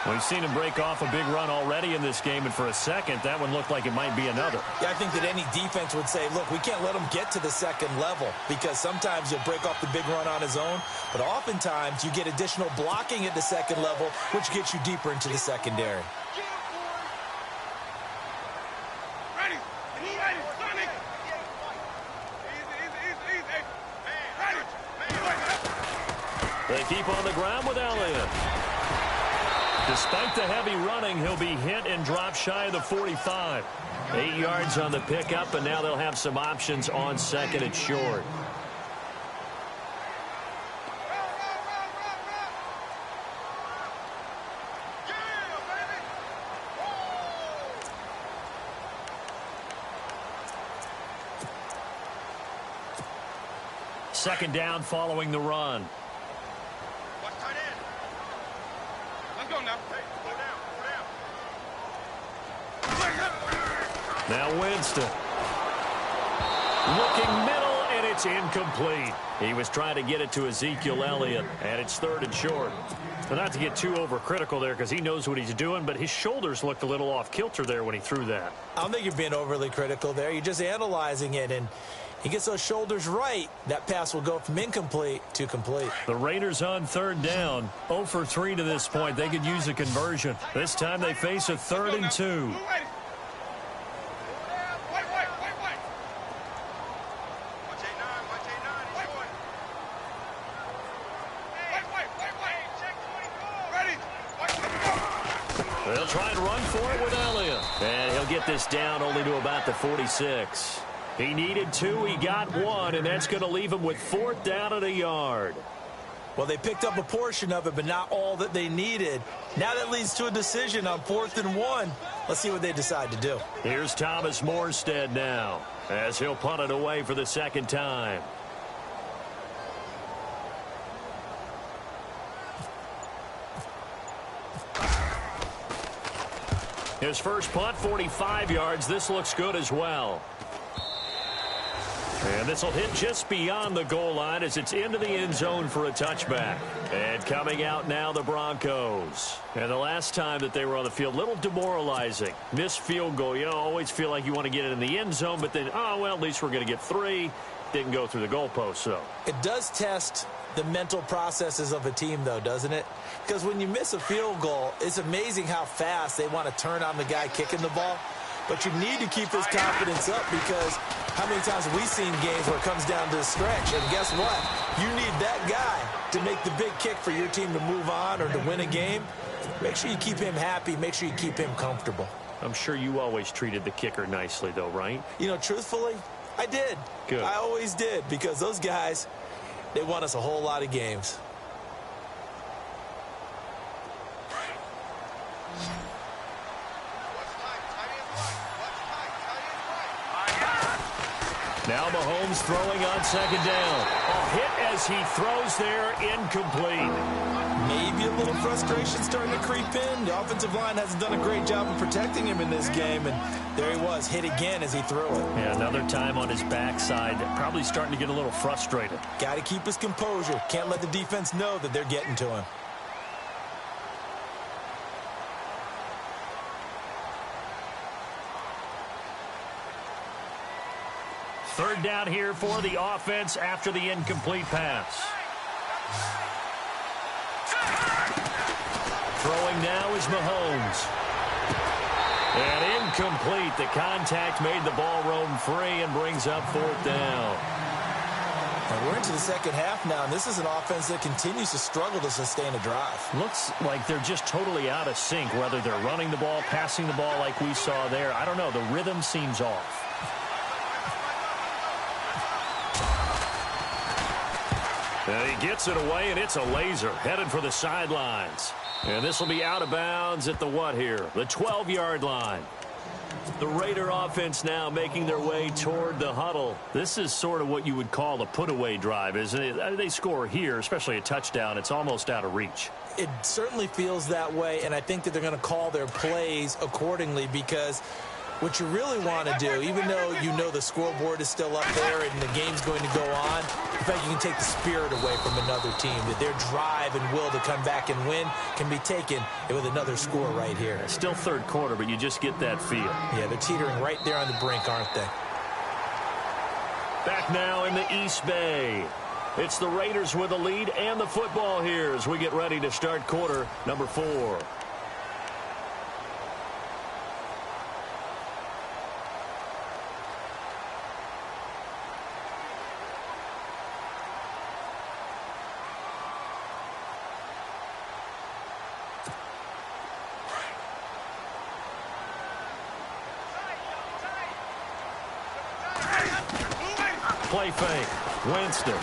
C: We've seen him break off a big run already in this game, and for a second, that one looked like it might be another.
E: Yeah, I think that any defense would say, look, we can't let him get to the second level, because sometimes he'll break off the big run on his own, but oftentimes you get additional blocking at the second level, which gets you deeper into the secondary.
C: They keep on the ground with Elliott. Despite the heavy running, he'll be hit and drop shy of the 45. 8 yards on the pickup, and now they'll have some options on 2nd and short. Second down following the run. Now Winston. Looking middle, and it's incomplete. He was trying to get it to Ezekiel Elliott, and it's 3rd and short. Well, not to get too overcritical there because he knows what he's doing, but his shoulders looked a little off kilter there when he threw that.
E: I don't think you're being overly critical there. You're just analyzing it, and he gets those shoulders right. That pass will go from incomplete to complete.
C: The Raiders on 3rd down. 0 for 3 to this point. They could use a conversion. This time they face a 3rd and 2. They'll try and run for it with Elliott. And he'll get this down only to about the 46. He needed 2, he got 1, and that's going to leave him with 4th down and a yard.
E: Well, they picked up a portion of it, but not all that they needed. Now that leads to a decision on 4th and 1. Let's see what they decide to do.
C: Here's Thomas Morstead now, as he'll punt it away for the 2nd time. His first punt, 45 yards. This looks good as well. And this will hit just beyond the goal line as it's into the end zone for a touchback. And coming out now, the Broncos. And the last time that they were on the field, little demoralizing. Missed field goal. You know, always feel like you want to get it in the end zone, but then, oh, well, at least we're going to get 3. Didn't go through the goalpost, so.
E: It does test the mental processes of a team, though, doesn't it? Because when you miss a field goal, it's amazing how fast they want to turn on the guy kicking the ball. But you need to keep his confidence up, because how many times have we seen games where it comes down to a stretch? And guess what? You need that guy to make the big kick for your team to move on or to win a game. Make sure you keep him happy. Make sure you keep him comfortable.
C: I'm sure you always treated the kicker nicely, though, right?
E: You know, truthfully, I did.
C: Good.
E: I always did, because those guys, they won us a whole lot of games.
C: Now Mahomes throwing on 2nd down. A hit as he throws there, incomplete.
E: Maybe a little frustration starting to creep in. The offensive line hasn't done a great job of protecting him in this game, and there he was, hit again as he threw it.
C: Yeah, another time on his backside, probably starting to get a little frustrated.
E: Got to keep his composure. Can't let the defense know that they're getting to him.
C: Third down here for the offense after the incomplete pass. Throwing now is Mahomes. And incomplete. The contact made the ball roam free and brings up fourth down.
E: And we're into the second half now, and this is an offense that continues to struggle to sustain a drive.
C: Looks like they're just totally out of sync, whether they're running the ball, passing the ball like we saw there. I don't know. The rhythm seems off. And he gets it away, and it's a laser headed for the sidelines. And this will be out of bounds at the what here? The 12-yard line. The Raider offense now making their way toward the huddle. This is sort of what you would call a put-away drive, isn't it? They score here, especially a touchdown. It's almost out of reach.
E: It certainly feels that way, and I think that they're going to call their plays accordingly, because what you really want to do, even though you know the scoreboard is still up there and the game's going to go on, in fact, you can take the spirit away from another team, that their drive and will to come back and win can be taken with another score right here.
C: Still third quarter, but you just get that feel.
E: Yeah, they're teetering right there on the brink, aren't they?
C: Back now in the East Bay. It's the Raiders with the lead and the football here as we get ready to start quarter number 4. Play fake. Winston.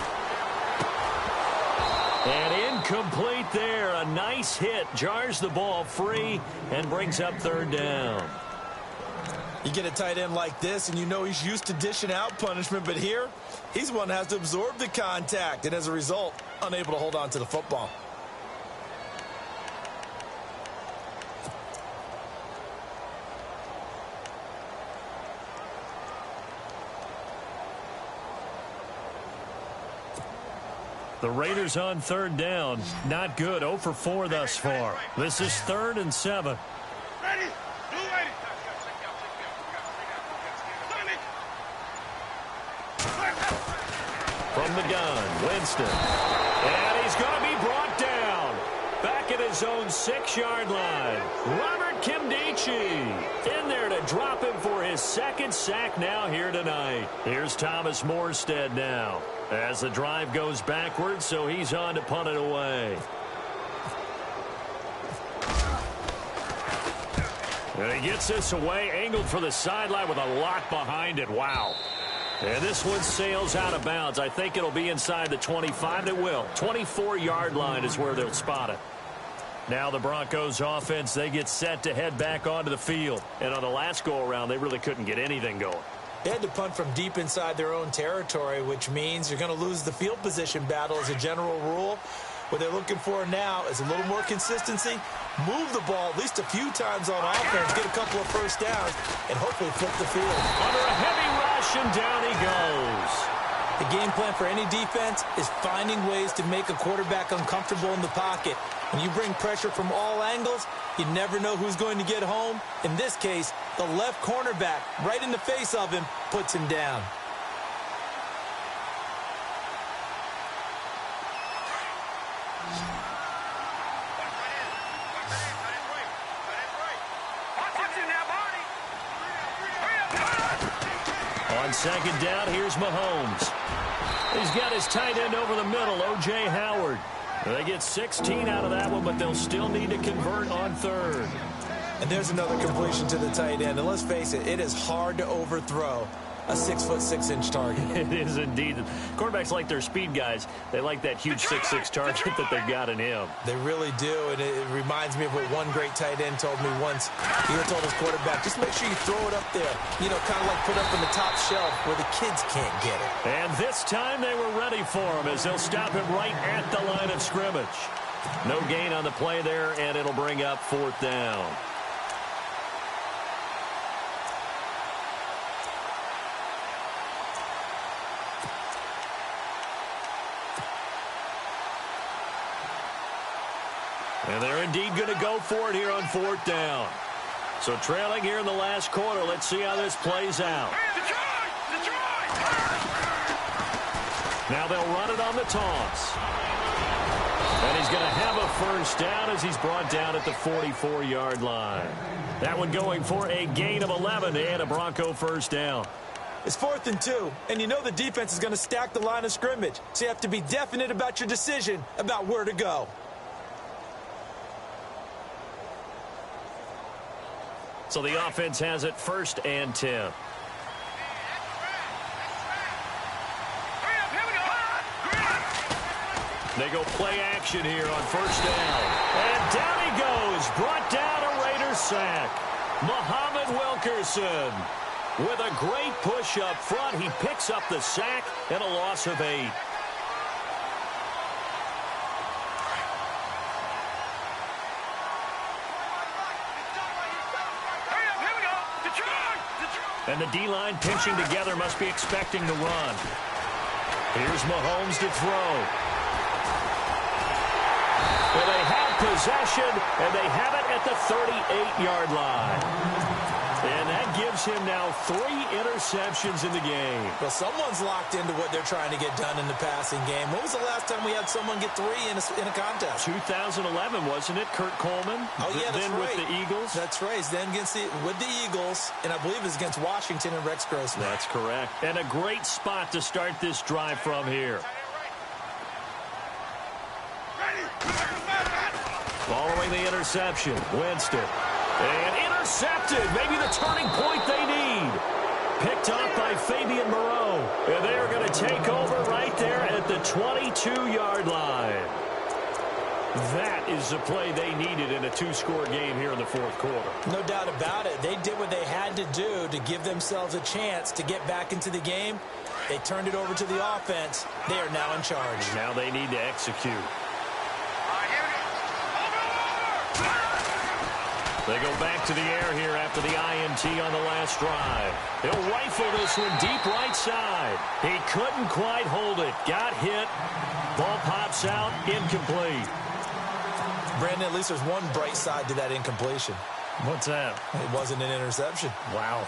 C: And incomplete there. A nice hit. Jars the ball free and brings up third down.
E: You get a tight end like this, and you know he's used to dishing out punishment, but here, he's one that has to absorb the contact, and as a result, unable to hold on to the football.
C: The Raiders on third down. Not good. 0 for 4 thus far. This is 3rd and 7. From the gun, Winston. And he's going to be brought down. Back at his own 6-yard line. Robert Kimdichie in there to drop him for his 2nd sack now here tonight. Here's Thomas Morstead now as the drive goes backwards, so he's on to punt it away. And he gets this away, angled for the sideline with a lot behind it. Wow. And this one sails out of bounds. I think it'll be inside the 25. It will. 24-yard line is where they'll spot it. Now the Broncos offense, they get set to head back onto the field. And on the last go-around, they really couldn't get anything going.
E: They had to punt from deep inside their own territory, which means you're going to lose the field position battle as a general rule. What they're looking for now is a little more consistency, move the ball at least a few times on offense, get a couple of first downs, and hopefully flip the field.
C: Under a heavy rush, and down he goes.
E: The game plan for any defense is finding ways to make a quarterback uncomfortable in the pocket. When you bring pressure from all angles, you never know who's going to get home. In this case, the left cornerback, right in the face of him, puts him down.
C: On second down, here's Mahomes. He's got his tight end over the middle, O.J. Howard. They get 16 out of that one, but they'll still need to convert on third.
E: And there's another completion to the tight end. And let's face it, it is hard to overthrow a 6'6" target.
C: It is indeed. Quarterbacks like their speed guys. They like that huge 6'6" target that they've got in him.
E: They really do, and it reminds me of what one great tight end told me once. He told his quarterback, just make sure you throw it up there. You know, kind of like put up on the top shelf where the kids can't get it.
C: And this time they were ready for him as they'll stop him right at the line of scrimmage. No gain on the play there, and it'll bring up fourth down. And they're indeed going to go for it here on fourth down. So trailing here in the last quarter. Let's see how this plays out.
A: Detroit!
C: Now they'll run it on the toss. And he's going to have a first down as he's brought down at the 44-yard line. That one going for a gain of 11 and a Bronco first down.
E: It's 4th and 2, and you know the defense is going to stack the line of scrimmage. So you have to be definite about your decision about where to go.
C: So the offense has it 1st and 10. They go play action here on 1st down. And down he goes. Brought down a Raiders sack. Muhammad Wilkerson with a great push up front. He picks up the sack and a loss of 8. And the D-line pinching together must be expecting to run. Here's Mahomes to throw. Well, they have possession, and they have it at the 38-yard line. And that gives him now 3 interceptions in the game.
E: Well, someone's locked into what they're trying to get done in the passing game. When was the last time we had someone get 3 in a contest?
C: 2011, wasn't it? Kurt Coleman?
E: Oh, yeah, that's
C: then
E: right.
C: With the Eagles?
E: That's right. Then with the Eagles, and I believe it's against Washington and Rex Grossman.
C: That's correct. And a great spot to start this drive from here. Following the interception, Winston. And intercepted. Maybe the turning point they need. Picked off by Fabian Moreau. And they're going to take over right there at the 22-yard line. That is the play they needed in a 2-score game here in the 4th quarter.
E: No doubt about it. They did what they had to do to give themselves a chance to get back into the game. They turned it over to the offense. They are now in charge.
C: Now they need to execute. They go back to the air here after the INT on the last drive. He'll rifle this one deep right side. He couldn't quite hold it. Got hit. Ball pops out. Incomplete.
E: Brandon, at least there's one bright side to that incompletion.
C: What's that?
E: It wasn't an interception.
C: Wow.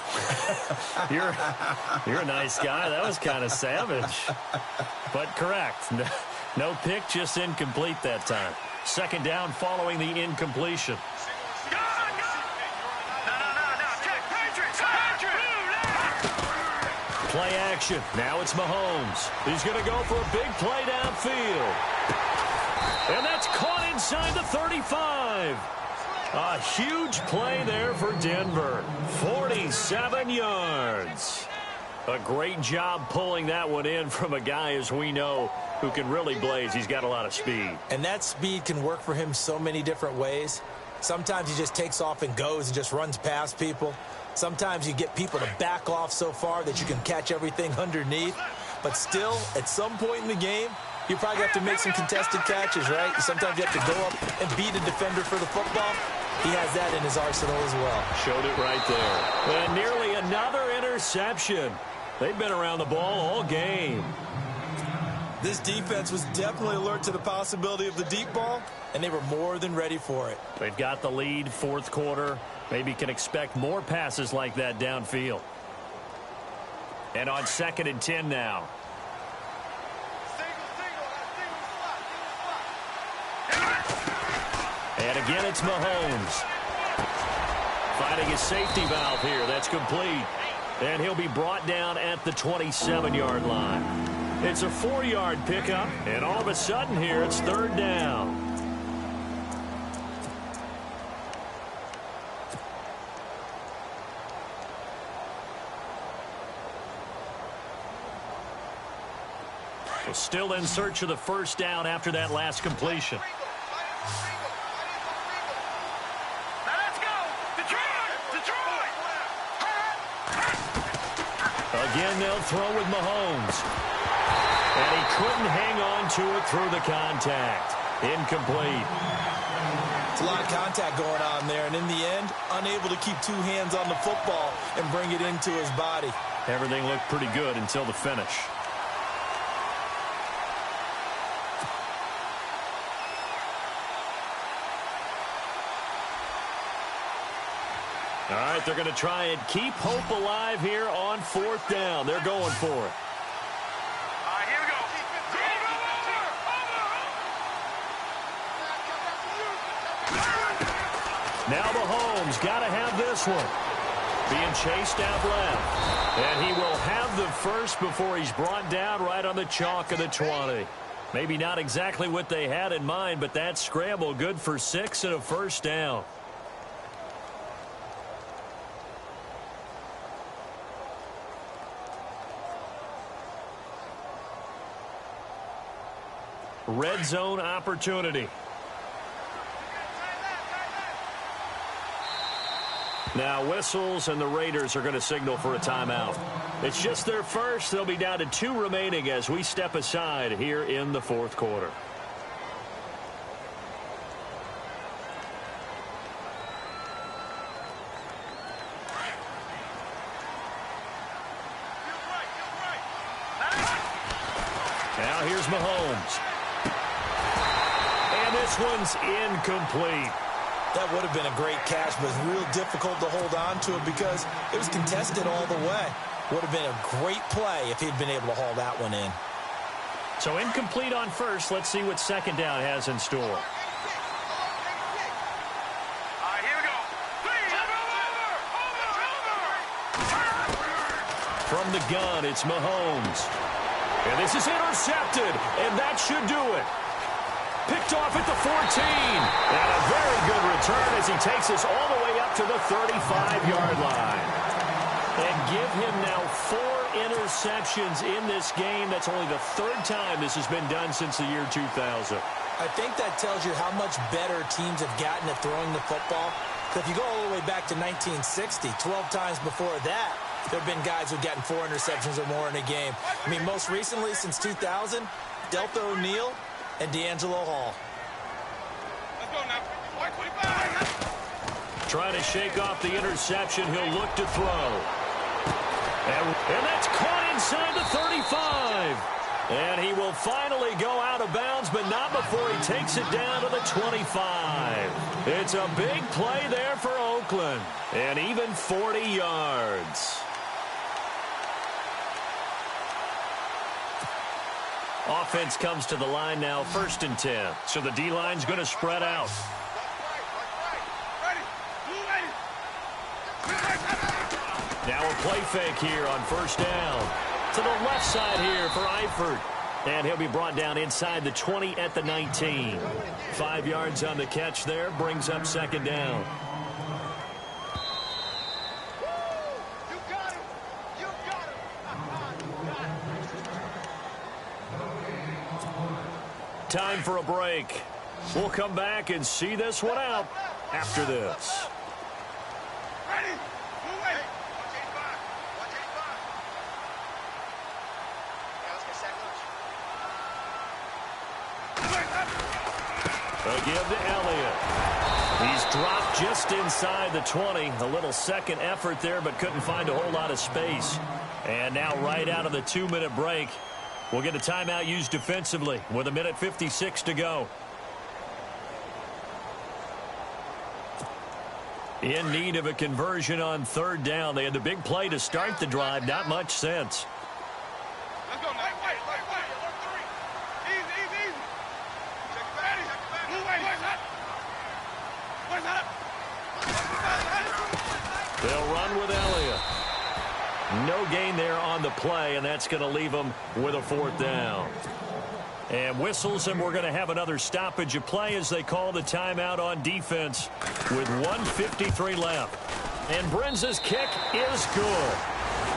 C: You're a nice guy. That was kind of savage. But correct. No pick, just incomplete that time. 2nd down following the incompletion. Play action. Now it's Mahomes. He's going to go for a big play downfield. And that's caught inside the 35. A huge play there for Denver. 47 yards. A great job pulling that one in from a guy, as we know, who can really blaze. He's got a lot of speed.
E: And that speed can work for him so many different ways. Sometimes he just takes off and goes and just runs past people. Sometimes you get people to back off so far that you can catch everything underneath. But still, at some point in the game, you probably have to make some contested catches, right? Sometimes you have to go up and beat a defender for the football. He has that in his arsenal as well.
C: Showed it right there. And nearly another interception. They've been around the ball all game.
E: This defense was definitely alert to the possibility of the deep ball, and they were more than ready for it.
C: They've got the lead, 4th quarter. Maybe can expect more passes like that downfield. And on 2nd and 10 now. And again, it's Mahomes. Finding his safety valve here. That's complete. And he'll be brought down at the 27-yard line. It's a 4-yard pickup, and all of a sudden here, it's 3rd down. So still in search of the 1st down after that last completion. Again, they'll throw with Mahomes. And he couldn't hang on to it through the contact. Incomplete.
E: It's a lot of contact going on there, and in the end, unable to keep 2 hands on the football and bring it into his body.
C: Everything looked pretty good until the finish. All right, they're going to try and keep hope alive here on 4th down. They're going for it.
A: All right, here we go.
C: Now Mahomes got to have this one. Being chased out left. And he will have the first before he's brought down right on the chalk of the 20. Maybe not exactly what they had in mind, but that scramble good for 6 and a first down. Red zone opportunity. Now whistles, and the Raiders are going to signal for a timeout. It's just their first. They'll be down to 2 remaining as we step aside here in the fourth quarter. Now here's Mahomes. And this one's incomplete.
E: That would have been a great catch, but it's real difficult to hold on to it because it was contested all the way. Would have been a great play if he'd been able to haul that one in.
C: So incomplete on first. Let's see what second down has in store.
A: All right, here we go.
C: From the gun, it's Mahomes. And this is intercepted, and that should do it. Picked off at the 14. And a very good return as he takes us all the way up to the 35-yard line. And give him now 4 interceptions in this game. That's only the 3rd time this has been done since the year 2000.
E: I think that tells you how much better teams have gotten at throwing the football. Because if you go all the way back to 1960, 12 times before that, there have been guys who've gotten 4 interceptions or more in a game. I mean, most recently, since 2000, Delta O'Neal and D'Angelo Hall.
A: Let's go now.
C: Trying to shake off the interception. He'll look to throw. And that's caught inside the 35. And he will finally go out of bounds, but not before he takes it down to the 25. It's a big play there for Oakland. And even 40 yards. Offense comes to the line now, 1st and 10. So the D-line's going to spread out. Now a play fake here on 1st down. To the left side here for Eifert. And he'll be brought down inside the 20 at the 19. 5 yards on the catch there, brings up 2nd down. Time for a break. We'll come back and see this one out after this. A give to Elliott. He's dropped just inside the 20. A little second effort there, but couldn't find a whole lot of space. And now right out of the 2-minute break, we'll get a timeout used defensively with 1:56 to go. In need of a conversion on 3rd down. They had the big play to start the drive. Not much sense.
A: Let's go now. Wait. Easy. Check it back. Move away. Where's that?
C: They'll run with Elliott. No gain there on the play, and that's going to leave them with a 4th down. And whistles, and we're going to have another stoppage of play as they call the timeout on defense with 1:53 left. And Brenza's kick is good.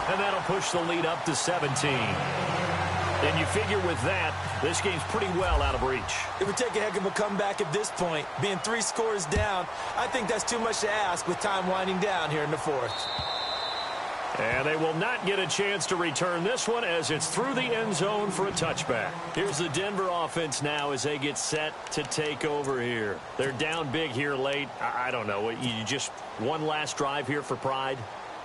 C: And that'll push the lead up to 17. And you figure with that, this game's pretty well out of reach.
E: It would take a heck of a comeback at this point. Being 3 scores down, I think that's too much to ask with time winding down here in the 4th.
C: And they will not get a chance to return this one as it's through the end zone for a touchback. Here's the Denver offense now as they get set to take over here. They're down big here late. I don't know. You just one last drive here for pride?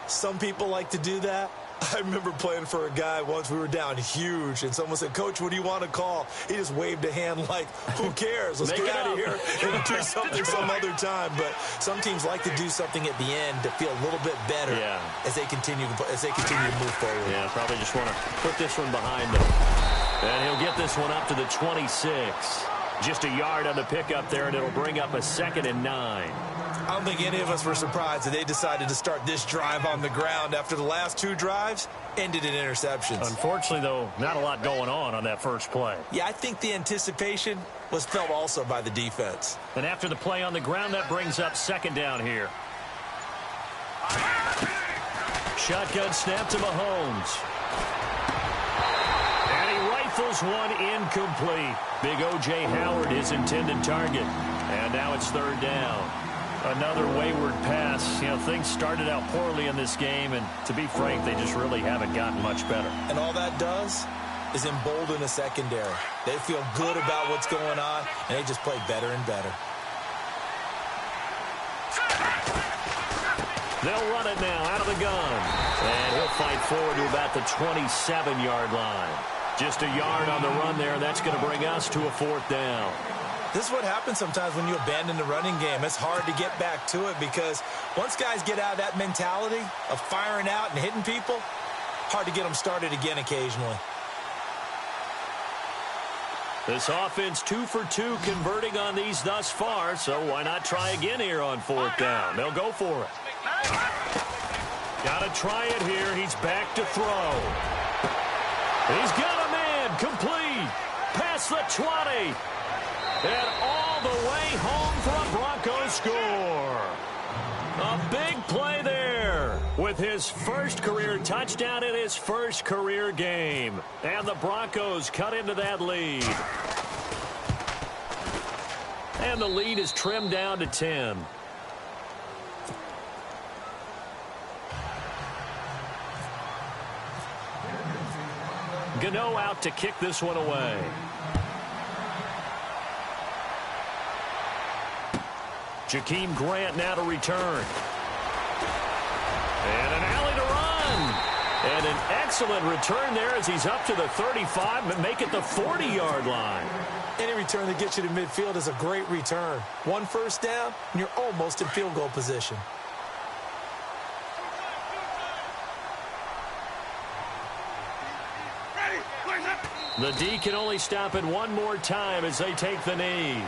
E: Some people like to do that. I remember playing for a guy once. We were down huge, and someone said, "Coach, what do you want to call?" He just waved a hand like, "Who cares? Let's get out of here and do something some other time." But some teams like to do something at the end to feel a little bit better as they continue to move forward.
C: Yeah, probably just want to put this one behind them. And he'll get this one up to the 26. Just a yard on the pickup there, and it'll bring up a 2nd and 9.
E: I don't think any of us were surprised that they decided to start this drive on the ground after the last 2 drives ended in interceptions.
C: Unfortunately, though, not a lot going on that first play.
E: Yeah, I think the anticipation was felt also by the defense.
C: And after the play on the ground, that brings up second down here. Shotgun snap to Mahomes. And he rifles one incomplete. Big O.J. Howard, his intended target. And now it's third down. Another wayward pass. You know, things started out poorly in this game, and to be frank, they just really haven't gotten much better.
E: And all that does is embolden the secondary. They feel good about what's going on, and they just play better and better.
C: They'll run it now out of the gun. And he'll fight forward to about the 27-yard line. Just a yard on the run there. That's going to bring us to a fourth down.
E: This is what happens sometimes when you abandon the running game. It's hard to get back to it because once guys get out of that mentality of firing out and hitting people, hard to get them started again occasionally.
C: This offense 2 for 2 converting on these thus far, so why not try again here on fourth down? They'll go for it. Got to try it here. He's back to throw. He's got a man complete. Past the 20. And all the way home for a Broncos score. A big play there with his first career touchdown in his first career game. And the Broncos cut into that lead. And the lead is trimmed down to 10. Gano out to kick this one away. Jakeem Grant now to return. And an alley to run. And an excellent return there as he's up to the 35 and make it the 40-yard line.
E: Any return that gets you to midfield is a great return. 1 first down, and you're almost in field goal position.
C: The D can only stop it one more time as they take the knee.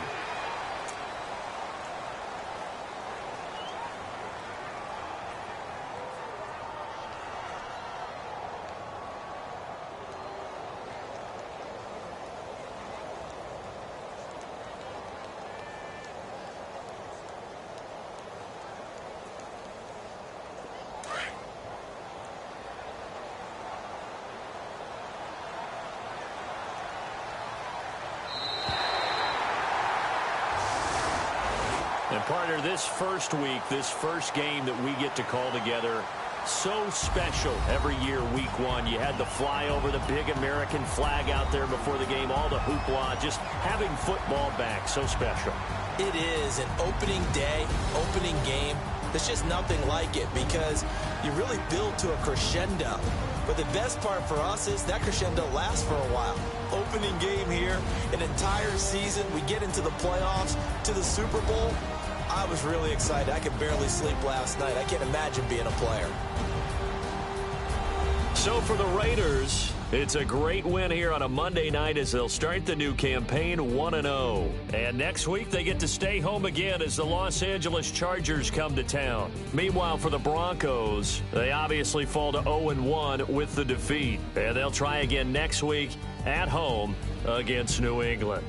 C: And partner, this first week, this first game that we get to call together, so special every year, week 1. You had the flyover, the big American flag out there before the game, all the hoopla, just having football back, so special.
E: It is an opening day, opening game. There's just nothing like it because you really build to a crescendo. But the best part for us is that crescendo lasts for a while. Opening game here, an entire season. We get into the playoffs, to the Super Bowl. I was really excited. I could barely sleep last night. I can't imagine being a player.
C: So for the Raiders, it's a great win here on a Monday night as they'll start the new campaign 1-0. And next week they get to stay home again as the Los Angeles Chargers come to town. Meanwhile, for the Broncos, they obviously fall to 0-1 with the defeat. And they'll try again next week at home against New England.